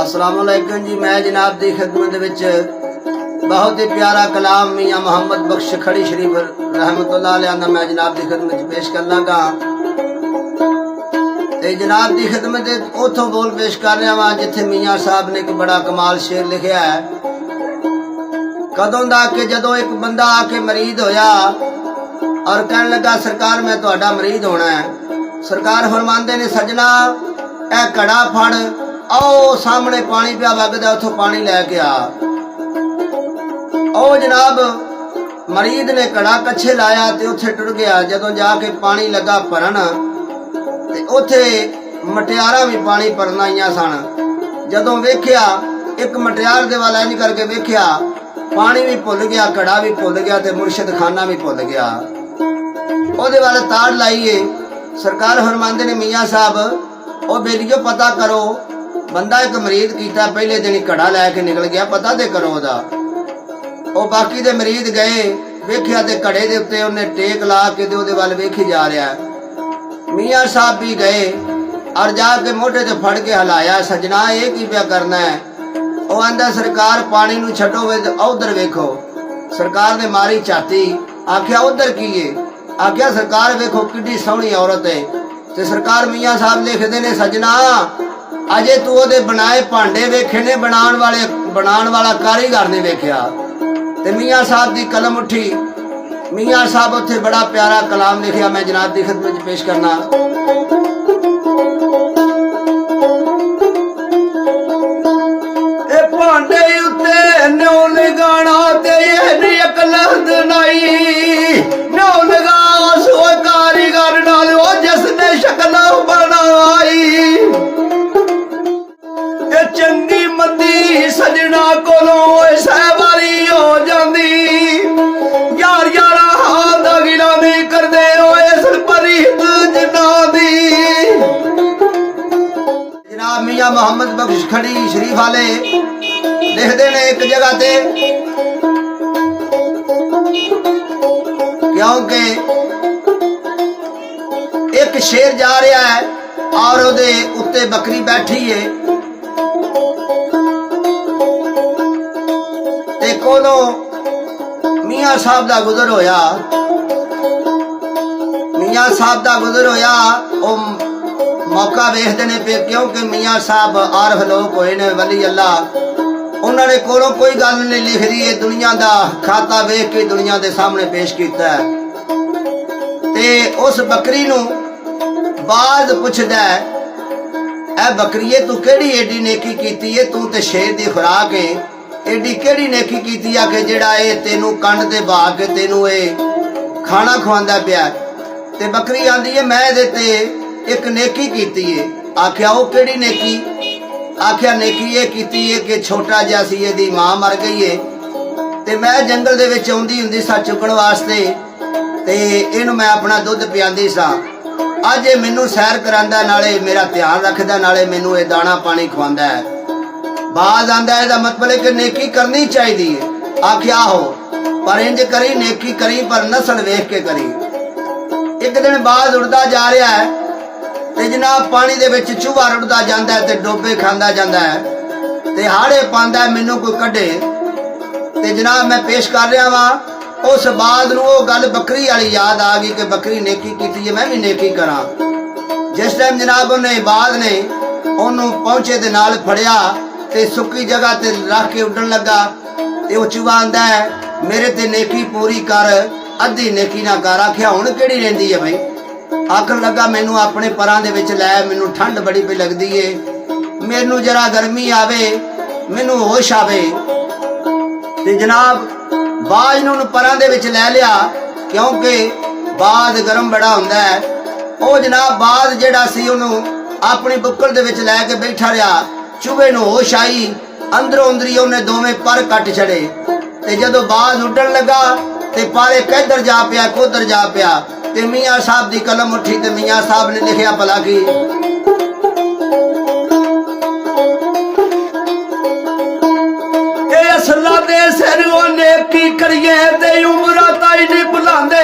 अस्सलाम वालेकुम जी। मैं जनाब की खिदमत विच बहुत ही प्यारा कलाम मियाँ मुहम्मद बख्श खड़ी शरीफ रहमतुल्लाह अलैह दा मैं जनाब की खिदमत पेश कर लगा। जनाब की खिदमत उतों बोल पेश कर रहा वा जिथे मियाँ साहब ने एक बड़ा कमाल शेर लिखा है। कदों दा कि जदों एक बंदा आके मरीद होया और कहने लगा सरकार मैं तुहाडा मरीद होना है। सरकार फरमांदे ने सजना ए घड़ा फड़, आओ सामने पानी पिया वगदा उथों पानी लैके आ। ओ जनाब मरीद ने घड़ा कच्छे लाया ते उथे टुर गया। जदों जाके पानी लगा भरन ते उथे मटियारा भी पानी भरन आईयां सन। जदों वेख्या एक मटियार दे वाल इंज करके वेख्या, पानी भी भुल गया, घड़ा भी भुल गया ते मुर्शिद खाना भी भुल गया। ओदे वाल ताड़ लाइए। सरकार फरमांदे ने मियाँ साहब ओ बेलियो पता करो, बंदा एक मरीद कीता पहले दिन ही घड़ा लैके निकल गया, पता ते करो ओदा। ओ बाकी दे मरीद गए, वेख्या ते घड़े दे उत्ते उन्हें टेक ला के ते ओदे वाल वेखी जा रहा है। मियाँ साहब भी गए और जाके मोटे ते फड़ के हिलाया, सजना ये की पिया करना है? ओ आंदा सरकार पानी नू छड्डो वे उधर वेखो। सरकार ने मारी छाती, आख्या उधर की है? आख्या सरकार वेखो किड्डी सोहनी औरत है। ते सरकार मियाँ साहब लिखते ने सजना अजे तू ओदे बनाए भांडे वेखे ने, बनाण वाला कारीगर ने वेख्या। ते मियाँ साहब की कलम उठी। मियाँ साहब उत्थे बड़ा प्यारा कलाम लिखिया, मैं जनाब की खिदमत पेश करना। ए भांडे उत्ते न्यू लगाना ते ये अकल नहीं, न्यू लगा सो कारीगर नाल ओ जिसने शक्ल बनाई। ए चंगी मंदी सजना कोलों सहवारी हो जांदी, यार यारा हाल दा गिला नहीं करदे ओए सरपरीत जिन्ना दी। जनाब मियाँ मुहम्मद बख्श खड़ी शरीफ वाले लिखते ने एक जगह ते, क्योंकि एक शेर जा रहा है और ओदे उत्ते बकरी बैठी है ते कोलों मियाँ साहब दा गुजर होया। मियाँ साहब दा गुजर होया, ओ मौका वेखदे ने पे, क्योंकि मियाँ साहब आरफ लोग होए ने वली अल्लाह। उन्होंने कोलों कोई गल नहीं लिख दी है, दुनिया दा खाता वेख के दुनिया दे सामने पेश किया है। ते उस बकरी नू बाज पुछदा है, ए बकरीए तू केड़ी एडी नेकी कीती है? तू ते शेर दी खुराक है, एडी केड़ी नेकी कीती है कि जेड़ा ए तेनू कंड ते बहा के तेनू ए खाना खवांदा पिया? ते बकरी आंदी है मैं दे ते एक नेकी कीती है। आख्या ओ केड़ी नेकी? आख्या नेकी ये कीती है कि छोटा जिहा सी इहदी मां मर गई है ते मैं जंगल दे विच आउंदी हुंदी सा चुकण वास्ते ते इहनू मैं अपना दुध पियांदी सा। अज ये मैनू सैर करांदा, नाले मेरा ध्यान रखदा, नाले मैनू ये दाना पानी खवांदा है। बाज आंदा है, मतलब है कि नेकी करनी चाहिए। आख्या हो पर इंज करी, नेकी करी पर नस्ल वेख के करी। एक दिन बाज उड़दा जा रहा है ते जनाब पानी दे विच चूहा रुड़दा जांदा है ते डोबे खांदा जांदा है ते हाड़े पांदा है, मैनू कोई कढे। ते जनाब मैं पेश कर रहा वां उस बाज नू वो गल बकरी वाली याद आ गई कि बकरी नेकी कीती है, मैं भी नेकी करा। जिस टाइम जनाब उन्हें बाज ने ओनू पहुंचे दे नाल फड़िया ते सुक्की जगह ते रख के उड़न लगा ते वो चूहा आंदा है मेरे ते नेकी पूरी कर, अद्धी नेकी ना कर। आख्या हुण केड़ी रहिंदी है भाई? आखन लगा मैनू अपने परां दे विच लै, मैनू ठंड बड़ी पे लगदी है, मैनू जरा गर्मी आवे, मैनू होश आवे। ते जनाब बाज नूं परां दे विच लै लिया, क्योंकि बाज गर्म बड़ा हुंदा है। ओ जनाब बाज जेड़ा सी ओनू अपनी बुक्कल दे विच लै के बैठा रहा। चूहे नूं होश आई, अंदरों अंदरी उन्हें दोवें पर कट छड़े ते जदों बाज उड्डण लगा ते पारे किधर जा पिया कुधर जा पिया। ते मियाँ साहब की कलम उठी ते मियाँ साहब ने लिखिया भला की, असला दे सिर नेकी करिए ते उमरा ताई नहीं बुलांदे,